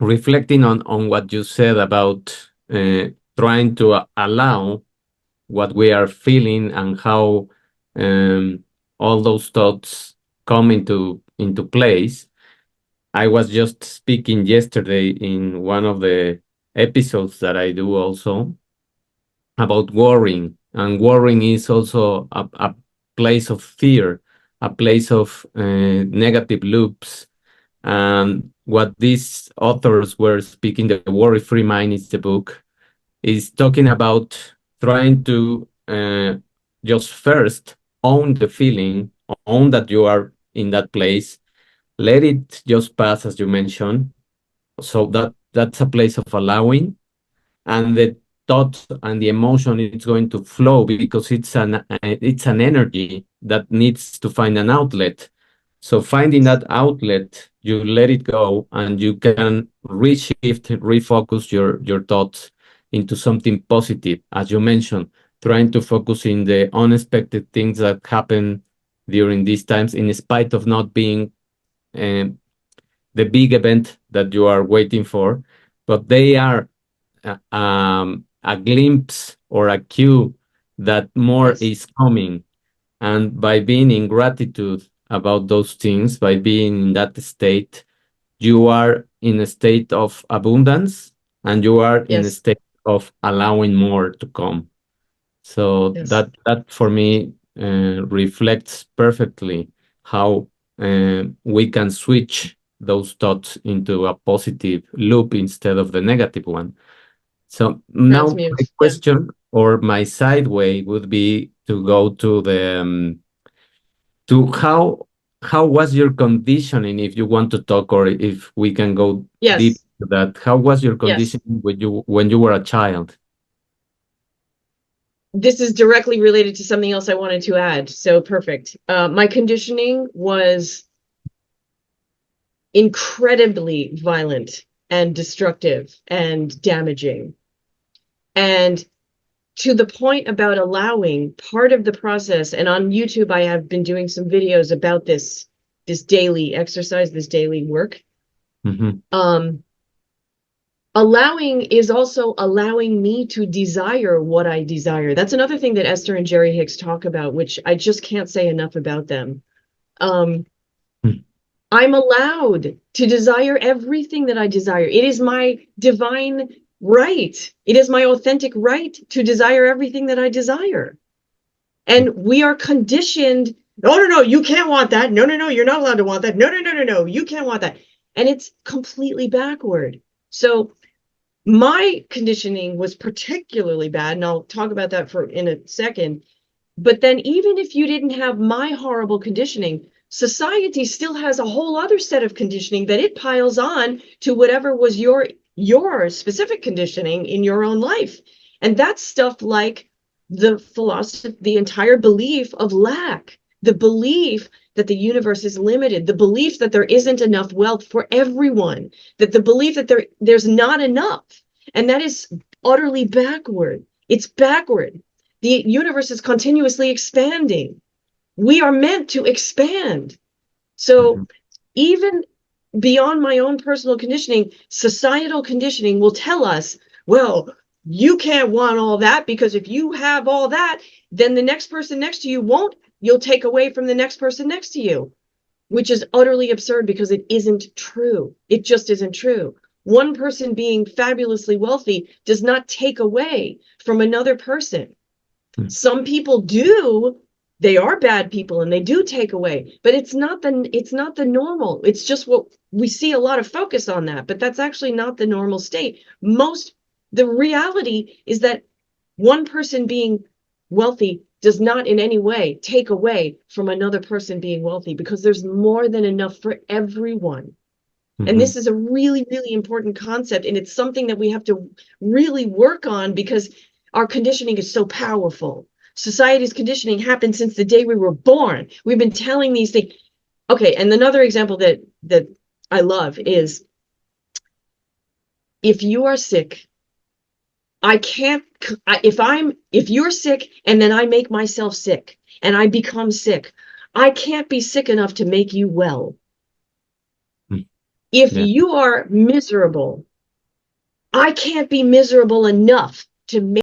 reflecting on what you said about trying to allow what we are feeling and how um, all those thoughts come into place. I was just speaking yesterday in one of the episodes that I do also about worrying, and worrying is also a place of fear, a place of negative loops. And what these authors were speaking, the Worry Free Mind is the book, is talking about trying to just first own the feeling, own that you are in that place, let it just pass, as you mentioned. So that's a place of allowing, and the thought and the emotion is going to flow because it's an energy that needs to find an outlet. So finding that outlet, you let it go, and you can reshift, refocus your thoughts into something positive, as you mentioned, trying to focus in the unexpected things that happen during these times, in spite of not being um, the big event that you are waiting for, but they are a glimpse or a cue that more Yes. is coming. And by being in gratitude about those things, by being in that state, you are in a state of abundance, and you are in a Yes. state of allowing more to come. So Yes. that for me reflects perfectly how we can switch those thoughts into a positive loop instead of the negative one. So now my Transmute. Yeah. question or my sideway would be to go to the to how was your conditioning, if you want to talk, or if we can go deep Yes. to that. How was your Yes. conditioning when you were a child? This is directly related to something else I wanted to add. So perfect. My conditioning was incredibly violent and destructive and damaging. And to the point about allowing, part of the process, and on YouTube, I have been doing some videos about this daily exercise, this daily work. Mm-hmm. Um, Allowing is also allowing me to desire what I desire. That's another thing that Esther and Jerry Hicks talk about, which I just can't say enough about them. Um, I'm allowed to desire everything that I desire. It is my divine right. It is my authentic right to desire everything that I desire. And we are conditioned. No, no, no, you can't want that. No, no, no, you're not allowed to want that. No, no, no, no, no, you can't want that. And it's completely backward. So my conditioning was particularly bad, and I'll talk about that in a second. But then even if you didn't have my horrible conditioning, society still has a whole other set of conditioning that it piles on to whatever was your specific conditioning in your own life. And that's stuff like the philosophy, the entire belief of lack, the belief that the universe is limited, the belief that there isn't enough wealth for everyone, that the belief that there's not enough. And that is utterly backward. It's backward. The universe is continuously expanding. We are meant to expand. So Mm-hmm. even beyond my own personal conditioning, societal conditioning will tell us, well, you can't want all that, because if you have all that, then the next person next to you won't. You'll take away from the next person next to you, which is utterly absurd because it isn't true. It just isn't true. One person being fabulously wealthy does not take away from another person. Some people do. They are bad people and they do take away, but it's not the normal. It's just what we see, a lot of focus on that, but that's actually not the normal state. The reality is that one person being wealthy does not in any way take away from another person being wealthy, because there's more than enough for everyone. And Mm-hmm. this is a really, really important concept. And it's something that we have to really work on, because our conditioning is so powerful. Society's conditioning happened since the day we were born. We've been telling these things. Okay, and another example that I love is, if you are sick, I can't, if you're sick and then I make myself sick and I become sick, I can't be sick enough to make you well. If Yeah. you are miserable, I can't be miserable enough to make